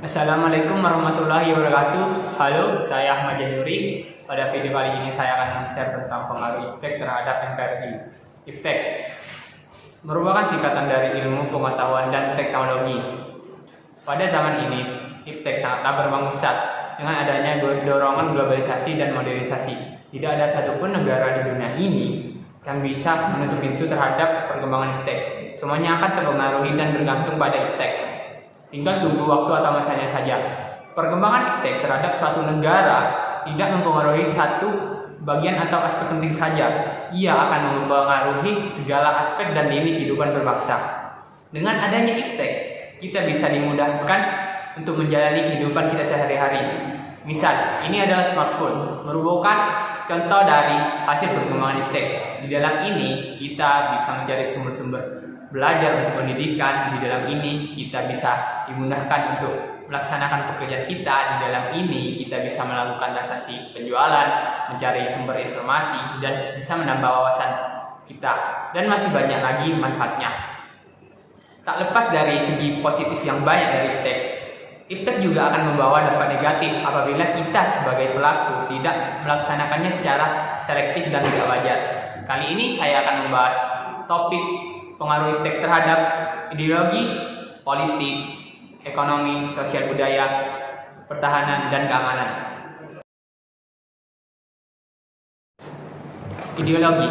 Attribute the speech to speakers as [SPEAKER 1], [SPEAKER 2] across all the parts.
[SPEAKER 1] Assalamualaikum warahmatullahi wabarakatuh. Halo, saya Ahmad Januri. Pada video kali ini saya akan men-share tentang pengaruh iptek terhadap NKRI. Iptek merupakan singkatan dari ilmu pengetahuan dan teknologi. Pada zaman ini, iptek sangatlah berbangsat dengan adanya dorongan globalisasi dan modernisasi. Tidak ada satupun negara di dunia ini yang bisa menutup pintu terhadap perkembangan iptek. Semuanya akan terpengaruhi dan bergantung pada iptek. Tinggal tunggu waktu atau masanya saja. Perkembangan iptek terhadap suatu negara tidak mempengaruhi satu bagian atau aspek penting saja. Ia akan mempengaruhi segala aspek dan lini kehidupan berbangsa. Dengan adanya iptek, kita bisa dimudahkan untuk menjalani kehidupan kita sehari-hari. Misal, ini adalah smartphone, merupakan contoh dari hasil perkembangan iptek. Di dalam ini, kita bisa mencari sumber-sumber belajar untuk pendidikan. Di dalam ini kita bisa dimudahkan untuk melaksanakan pekerjaan kita. Di dalam ini kita bisa melakukan transaksi penjualan, mencari sumber informasi, dan bisa menambah wawasan kita. Dan masih banyak lagi manfaatnya. Tak lepas dari segi positif yang banyak dari iptek, iptek juga akan membawa dampak negatif apabila kita sebagai pelaku tidak melaksanakannya secara selektif dan tidak wajar. Kali ini saya akan membahas topik pengaruh iptek terhadap ideologi, politik, ekonomi, sosial budaya, pertahanan, dan keamanan. Ideologi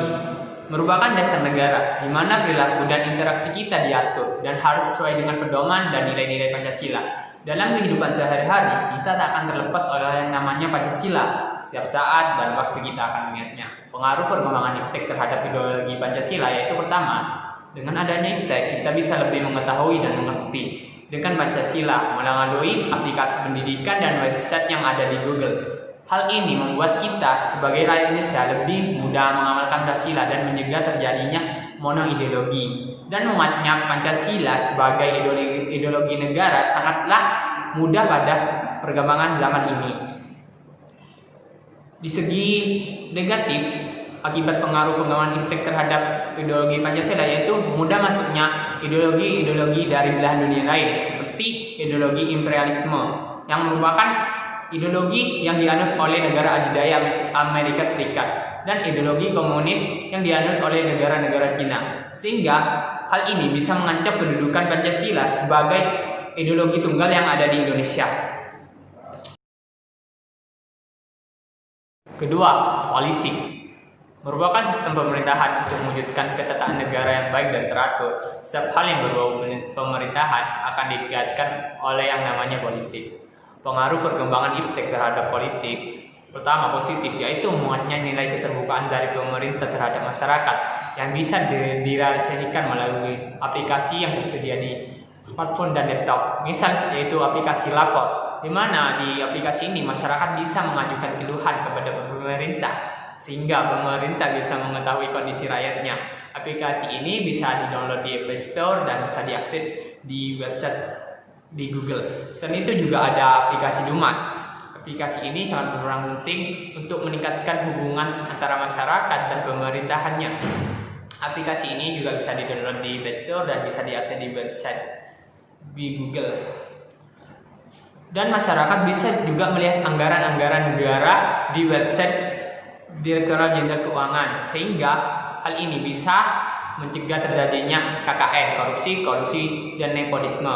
[SPEAKER 1] merupakan dasar negara, di mana perilaku dan interaksi kita diatur dan harus sesuai dengan pedoman dan nilai-nilai Pancasila. Dalam kehidupan sehari-hari, kita tak akan terlepas oleh yang namanya Pancasila. Setiap saat dan waktu kita akan mengingatnya. Pengaruh perkembangan iptek terhadap ideologi Pancasila yaitu pertama, dengan adanya iptek, kita bisa lebih mengetahui dan mengerti dengan Pancasila melalui aplikasi pendidikan dan website yang ada di Google. Hal ini membuat kita sebagai rakyat Indonesia lebih mudah mengamalkan Pancasila dan mencegah terjadinya monoideologi. Dan menguatnya Pancasila sebagai ideologi negara sangatlah mudah pada perkembangan zaman ini. Di segi negatif, akibat pengaruh pengembangan iptek terhadap ideologi Pancasila yaitu mudah masuknya ideologi-ideologi dari belahan dunia lain seperti ideologi imperialisme yang merupakan ideologi yang dianut oleh negara adidaya Amerika Serikat dan ideologi komunis yang dianut oleh negara-negara Cina, sehingga hal ini bisa mengancam kedudukan Pancasila sebagai ideologi tunggal yang ada di Indonesia. Kedua, politik merupakan sistem pemerintahan untuk mewujudkan ketatanan negara yang baik dan teratur. Setiap hal yang berbau pemerintahan akan dikaitkan oleh yang namanya politik. Pengaruh perkembangan iptek terhadap politik pertama positif, yaitu menguatnya nilai keterbukaan dari pemerintah terhadap masyarakat yang bisa direalisasikan melalui aplikasi yang tersedia di smartphone dan laptop. Misal yaitu aplikasi lapor, di mana di aplikasi ini masyarakat bisa mengajukan keluhan kepada pemerintah sehingga pemerintah bisa mengetahui kondisi rakyatnya. Aplikasi ini bisa di-download di Play Store dan bisa diakses di website di Google. Selain itu juga ada aplikasi Dumas. Aplikasi ini sangat berperan penting untuk meningkatkan hubungan antara masyarakat dan pemerintahannya. Aplikasi ini juga bisa di-download di Play Store dan bisa diakses di website di Google. Dan masyarakat bisa juga melihat anggaran-anggaran negara di website Direktorat Jenderal Keuangan, sehingga hal ini bisa mencegah terjadinya KKN, korupsi, kolusi, dan nepotisme.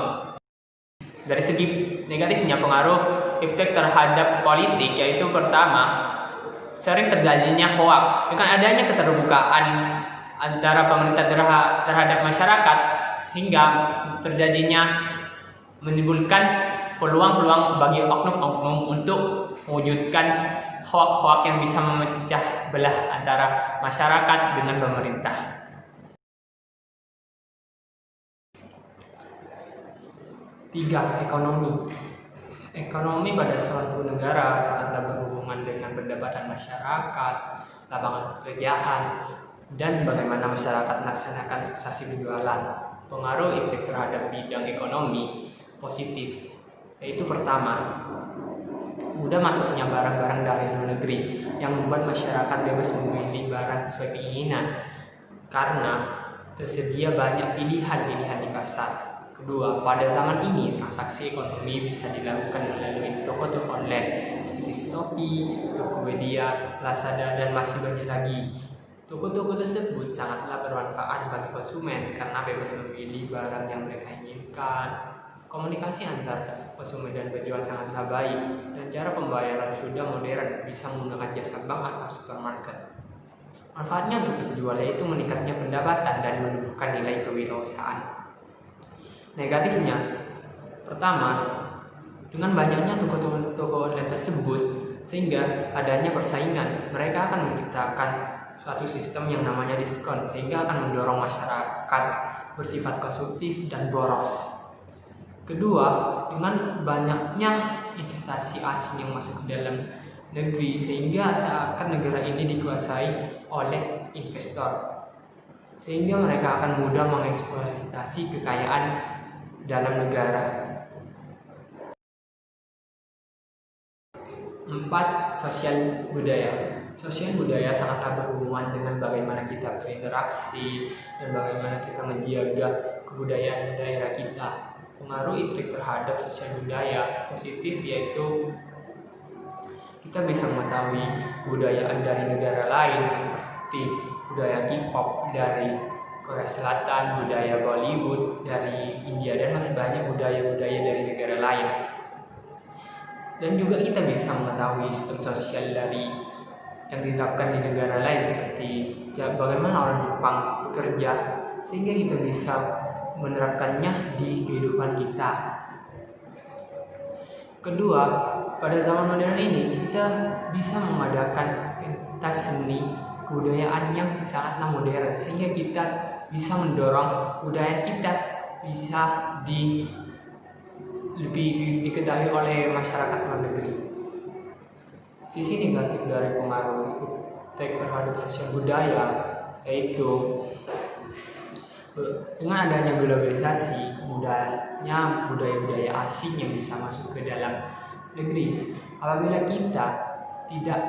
[SPEAKER 1] Dari segi negatifnya pengaruh iptek terhadap politik yaitu pertama, sering terjadinya hoak. Dengan adanya keterbukaan antara pemerintah terhadap masyarakat hingga terjadinya menimbulkan peluang-peluang bagi oknum-oknum untuk mewujudkan hoak-hoak yang bisa memecah belah antara masyarakat dengan pemerintah. Tiga, ekonomi. Ekonomi pada suatu negara sangatlah berhubungan dengan pendapatan masyarakat, lapangan pekerjaan, dan bagaimana masyarakat melaksanakan transaksi penjualan. Pengaruh iptek terhadap bidang ekonomi positif, yaitu pertama, mudah masuknya barang-barang dari luar negeri yang membuat masyarakat bebas memilih barang sesuai keinginan karena tersedia banyak pilihan-pilihan di pasar. Kedua, pada zaman ini transaksi ekonomi bisa dilakukan melalui toko-toko online seperti Shopee, Tokopedia, Lazada, dan masih banyak lagi. Toko-toko tersebut sangatlah bermanfaat bagi konsumen karena bebas memilih barang yang mereka inginkan. Komunikasi antar konsumen dan penjual sangatlah baik, dan cara pembayaran sudah modern, bisa menggunakan jasa bank atau supermarket. Manfaatnya untuk penjual yaitu meningkatnya pendapatan dan menumbuhkan nilai kewirausahaan. Negatifnya, pertama, dengan banyaknya toko-toko online tersebut, sehingga adanya persaingan, mereka akan menciptakan suatu sistem yang namanya diskon, sehingga akan mendorong masyarakat bersifat konsumtif dan boros. Kedua, dengan banyaknya investasi asing yang masuk ke dalam negeri, sehingga seakan negara ini dikuasai oleh investor, sehingga mereka akan mudah mengeksploitasi kekayaan dalam negara. 4. Sosial budaya. Sosial budaya sangatlah berhubungan dengan bagaimana kita berinteraksi dan bagaimana kita menjaga kebudayaan daerah kita. Pengaruh implik terhadap sosial budaya positif yaitu kita bisa mengetahui kebudayaan dari negara lain seperti budaya K-pop dari Korea Selatan, budaya Bollywood dari India, dan masih banyak budaya-budaya dari negara lain. Dan juga kita bisa mengetahui sistem sosial dari yang diterapkan di negara lain seperti bagaimana orang Jepang bekerja, sehingga kita bisa menerapkannya di kehidupan kita. Kedua, pada zaman modern ini kita bisa mengadakan pentas seni kebudayaan yang sangatlah modern, sehingga kita bisa mendorong budaya kita bisa lebih diketahui oleh masyarakat luar negeri. Sisi negatif dari pengaruh terhadap sosial budaya yaitu dengan adanya globalisasi, mudahnya budaya-budaya asing yang bisa masuk ke dalam negeri. Apabila kita tidak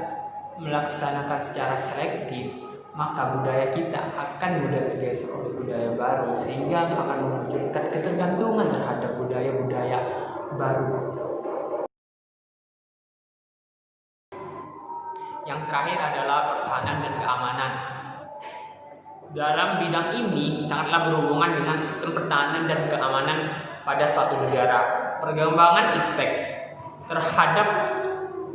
[SPEAKER 1] melaksanakan secara selektif, maka budaya kita akan mudah tergeser oleh budaya baru, sehingga akan memunculkan ketergantungan terhadap budaya-budaya baru. Yang terakhir adalah pertahanan dan keamanan. Dalam bidang ini sangatlah berhubungan dengan sistem pertahanan dan keamanan pada suatu negara. Perkembangan impact terhadap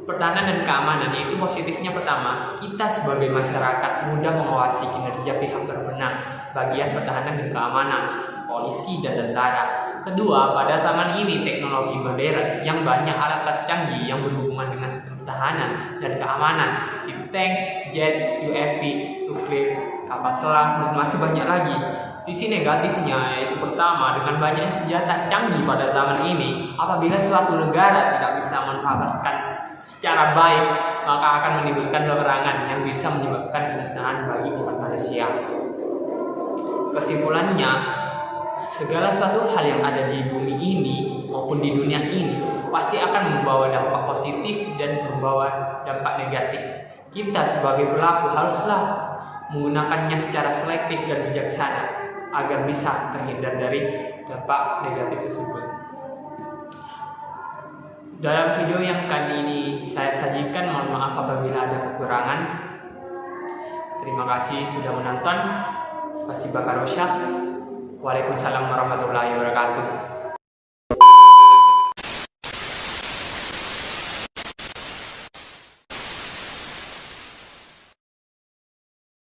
[SPEAKER 1] pertahanan dan keamanan yaitu positifnya pertama, kita sebagai masyarakat mudah mengawasi kinerja pihak berwenang bagian pertahanan dan keamanan seperti polisi dan tentara. Kedua, pada zaman ini teknologi modern yang banyak alat canggih yang berhubungan dengan sistem pertahanan dan keamanan seperti tank, jet, UAV, nuklir, kapal selam, dan masih banyak lagi. Sisi negatifnya yaitu pertama, dengan banyaknya senjata canggih pada zaman ini, apabila suatu negara tidak bisa memanfaatkan secara baik, maka akan menimbulkan peperangan yang bisa menyebabkan kemusnahan bagi umat manusia. Kesimpulannya, segala suatu hal yang ada di bumi ini maupun di dunia ini pasti akan membawa dampak positif dan membawa dampak negatif. Kita sebagai pelaku haruslah menggunakannya secara selektif dan bijaksana agar bisa terhindar dari dampak negatif tersebut. Dalam video yang kali ini saya sajikan, mohon maaf apabila ada kekurangan. Terima kasih sudah menonton. Spasiba Karosha. Waalaikumsalam warahmatullahi wabarakatuh.